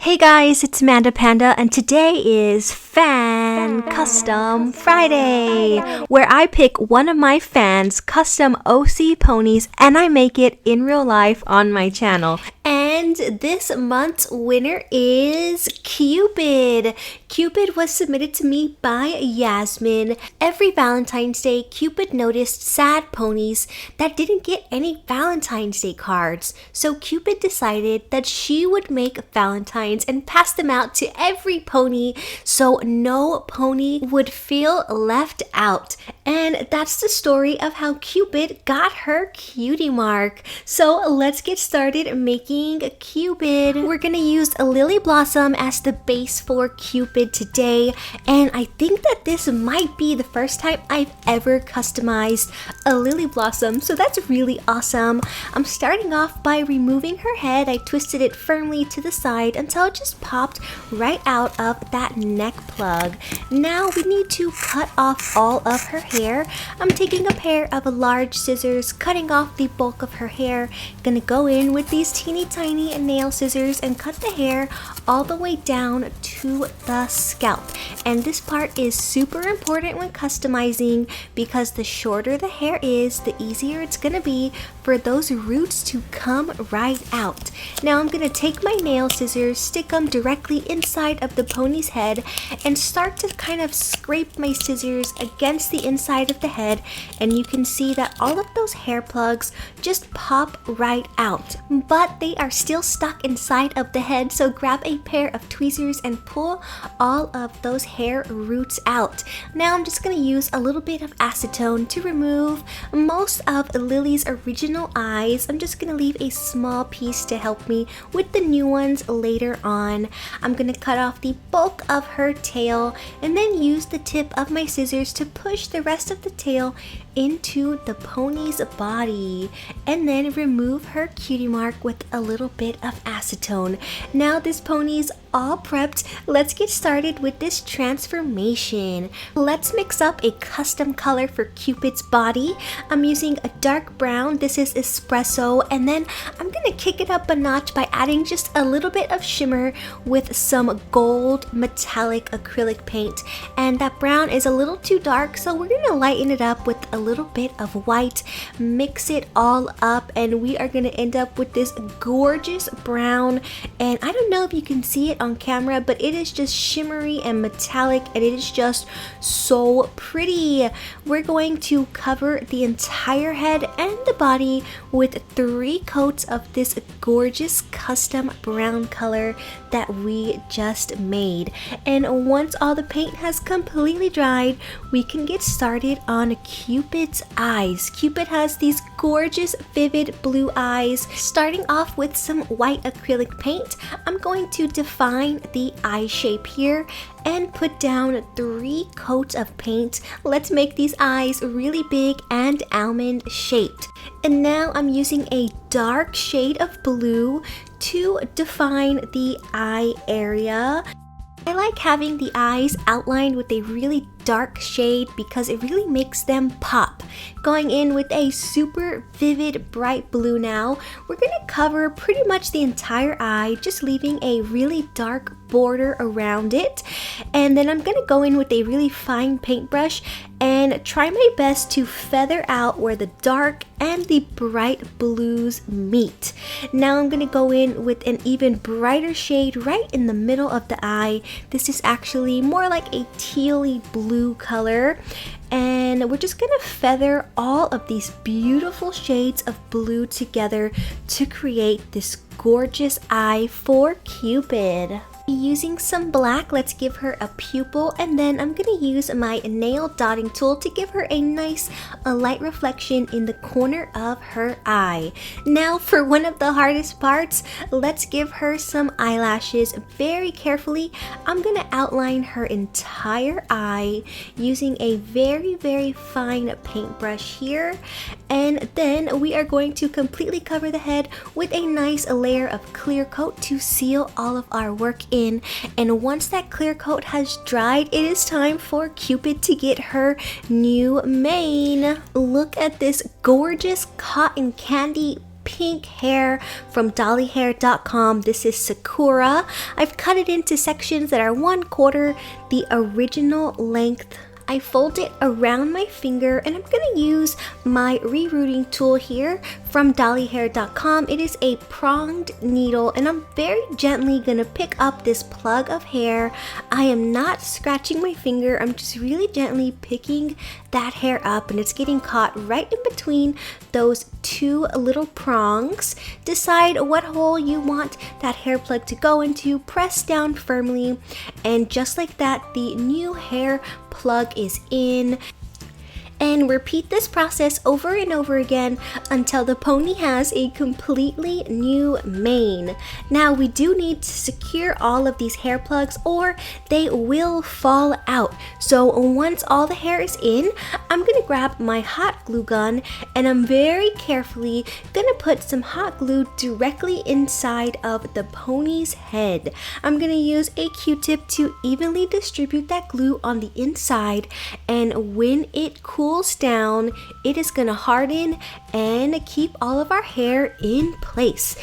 Hey guys, it's MandaPanda and today is Fan Custom Friday, where I pick one of my fans' custom OC ponies and I make it in real life on my channel. And this month's winner is Cupid. Cupid was submitted to me by Yasmin. Every Valentine's Day, Cupid noticed sad ponies that didn't get any Valentine's Day cards. So Cupid decided that she would make Valentines and pass them out to every pony so no pony would feel left out. And that's the story of how Cupid got her Cutie Mark. So let's get started making Cupid. We're gonna use a Lily Blossom as the base for Cupid today, and I think that this might be the first time I've ever customized a Lily Blossom, so that's really awesome. I'm starting off by removing her head. I twisted it firmly to the side until it just popped right out of that neck plug. Now we need to cut off all of her hair. I'm taking a pair of large scissors, cutting off the bulk of her hair. Gonna go in with these teeny tiny nail scissors and cut the hair all the way down to the scalp. And this part is super important when customizing because the shorter the hair is, the easier it's gonna be for those roots to come right out. Now I'm gonna take my nail scissors, stick them directly inside of the pony's head, and start to kind of scrape my scissors against the inside of the head, and you can see that all of those hair plugs just pop right out, but they are still stuck inside of the head. So grab a pair of tweezers and pull all of those hair roots out. Now I'm just going to use a little bit of acetone to remove most of Lily's original eyes. I'm just going to leave a small piece to help me with the new ones later on. I'm going to cut off the bulk of her tail and then use the tip of my scissors to push the rest of the tail into the pony's body, and then remove her cutie mark with a little bit of acetone. Now this pony's all prepped. Let's get started with this transformation. Let's mix up a custom color for Cupid's body. I'm using a dark brown. This is espresso, and then I'm gonna kick it up a notch by adding just a little bit of shimmer with some gold metallic acrylic paint. And that brown is a little too dark, so we're gonna lighten it up with a little bit of white, mix it all up, and we are going to end up with this gorgeous brown. And I don't know if you can see it on camera, but it is just shimmery and metallic, and it is just so pretty. We're going to cover the entire head and the body with 3 coats of this gorgeous custom brown color that we just made. And once all the paint has completely dried, we can get started on Cupid's eyes. Cupid has these gorgeous vivid blue eyes. Starting off with some white acrylic paint, I'm going to define the eye shape here and put down 3 coats of paint. Let's make these eyes really big and almond shaped. And now I'm using a dark shade of blue to define the eye area. I like having the eyes outlined with a really dark shade because it really makes them pop. Going in with a super vivid bright blue now, we're going to cover pretty much the entire eye, just leaving a really dark border around it. And then I'm going to go in with a really fine paintbrush and try my best to feather out where the dark and the bright blues meet. Now I'm going to go in with an even brighter shade right in the middle of the eye. This is actually more like a tealy blue color, and we're just gonna feather all of these beautiful shades of blue together to create this gorgeous eye for Cupid. Using some black, let's give her a pupil, and then I'm gonna use my nail dotting tool to give her a nice light reflection in the corner of her eye. Now for one of the hardest parts, let's give her some eyelashes. Very carefully, I'm gonna outline her entire eye using a very fine paintbrush here, and then we are going to completely cover the head with a nice layer of clear coat to seal all of our work in. And once that clear coat has dried, it is time for Cupid to get her new mane. Look at this gorgeous cotton candy pink hair from dollyhair.com. This is Sakura. I've cut it into sections that are 1/4 the original length. I fold it around my finger, and I'm going to use my rerouting tool here from dollyhair.com. It is a pronged needle, and I'm very gently going to pick up this plug of hair. I am not scratching my finger. I'm just really gently picking that hair up, and it's getting caught right in between those two little prongs. Decide what hole you want that hair plug to go into. Press down firmly, and just like that, the new hair plug is in. And repeat this process over and over again until the pony has a completely new mane. Now we do need to secure all of these hair plugs or they will fall out. So once all the hair is in, I'm gonna grab my hot glue gun, and I'm very carefully gonna put some hot glue directly inside of the pony's head. I'm gonna use a Q-tip to evenly distribute that glue on the inside, and when it cools down, it is gonna harden and keep all of our hair in place.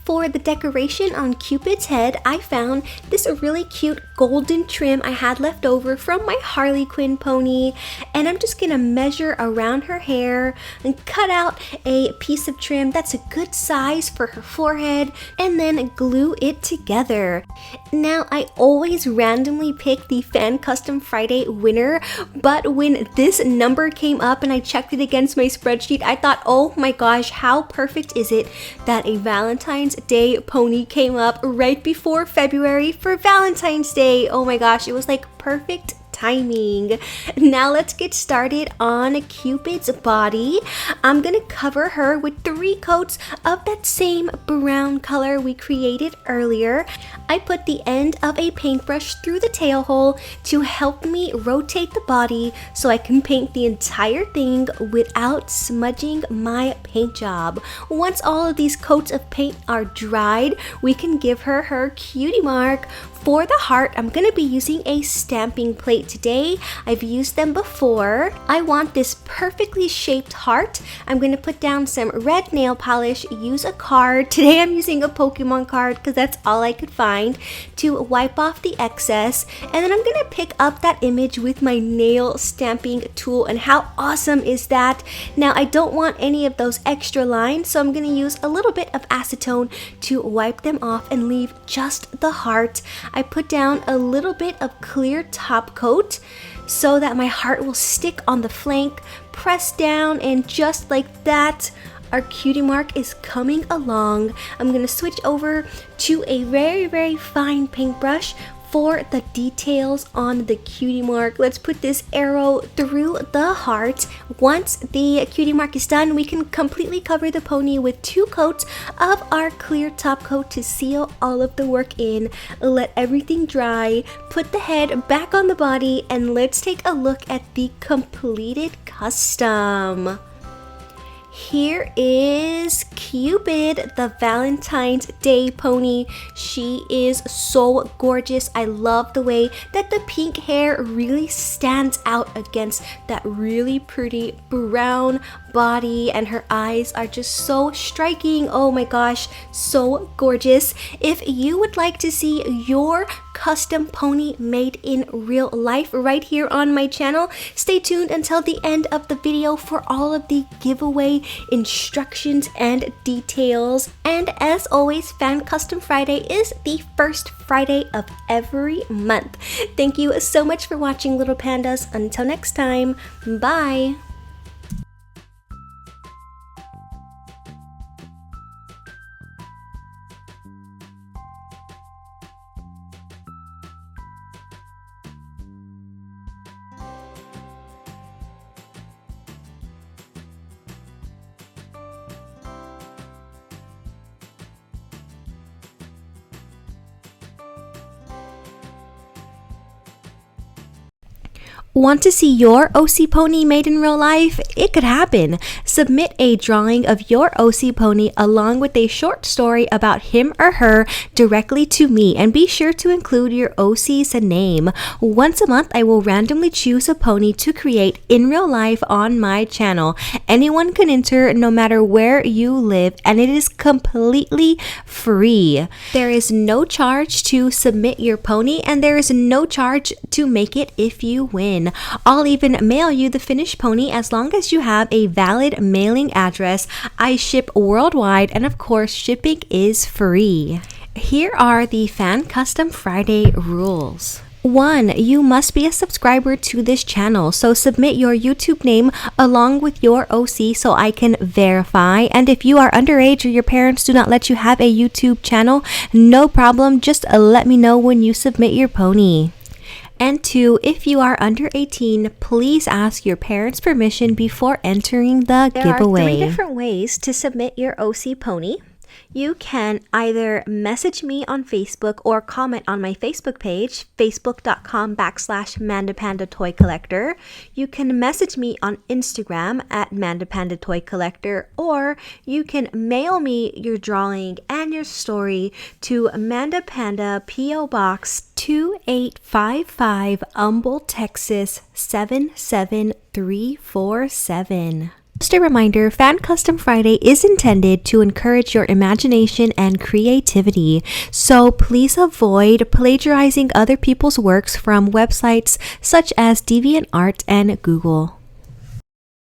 For the decoration on Cupid's head, I found this really cute golden trim I had left over from my Harley Quinn pony, and I'm just gonna measure around her hair and cut out a piece of trim that's a good size for her forehead, and then glue it together. Now, I always randomly pick the Fan Custom Friday winner, but when this number came up and I checked it against my spreadsheet, I thought, oh my gosh, how perfect is it that a Valentine's Day pony came up right before February for Valentine's Day. Oh my gosh, it was like perfect timing. Now let's get started on Cupid's body. I'm gonna cover her with 3 coats of that same brown color we created earlier. I put the end of a paintbrush through the tail hole to help me rotate the body so I can paint the entire thing without smudging my paint job. Once all of these coats of paint are dried, we can give her her cutie mark. For the heart, I'm going to be using a stamping plate today. I've used them before. I want this perfectly shaped heart. I'm going to put down some red nail polish, use a card. Today I'm using a Pokemon card because that's all I could find to wipe off the excess. And then I'm going to pick up that image with my nail stamping tool. And how awesome is that? Now, I don't want any of those extra lines, so I'm going to use a little bit of acetone to wipe them off and leave just the heart. I put down a little bit of clear top coat so that my heart will stick on the flank. Press down, and just like that, our cutie mark is coming along. I'm going to switch over to a very fine paintbrush for the details on the cutie mark. Let's put this arrow through the heart. Once the cutie mark is done, we can completely cover the pony with 2 coats of our clear top coat to seal all of the work in. Let everything dry, put the head back on the body, and let's take a look at the completed custom. Here is Cupid, the Valentine's Day pony. She is so gorgeous. I love the way that the pink hair really stands out against that really pretty brown body, and her eyes are just so striking. Oh my gosh, so gorgeous. If you would like to see your custom pony made in real life right here on my channel, stay tuned until the end of the video for all of the giveaway instructions and details. And as always, Fan Custom Friday is the first Friday of every month. Thank you so much for watching, Little Pandas. Until next time, bye! Want to see your OC pony made in real life? It could happen. Submit a drawing of your OC pony along with a short story about him or her directly to me, and be sure to include your OC's name. Once a month, I will randomly choose a pony to create in real life on my channel. Anyone can enter no matter where you live, and it is completely free. There is no charge to submit your pony, and there is no charge to make it if you win. I'll even mail you the finished pony as long as you have a valid mailing address. I ship worldwide, and of course, shipping is free. Here are the Fan Custom Friday rules. 1. You must be a subscriber to this channel, so submit your YouTube name along with your OC so I can verify. And if you are underage or your parents do not let you have a YouTube channel, no problem, just let me know when you submit your pony. And 2, if you are under 18, please ask your parents' permission before entering the giveaway. There are 3 different ways to submit your OC pony. You can either message me on Facebook or comment on my Facebook page, facebook.com/MandaPanda Toy Collector. You can message me on Instagram at MandaPanda Toy Collector, or you can mail me your drawing and your story to MandaPanda P.O. Box 2855, Humble, Texas 77347. Just a reminder, Fan Custom Friday is intended to encourage your imagination and creativity, so please avoid plagiarizing other people's works from websites such as DeviantArt and Google.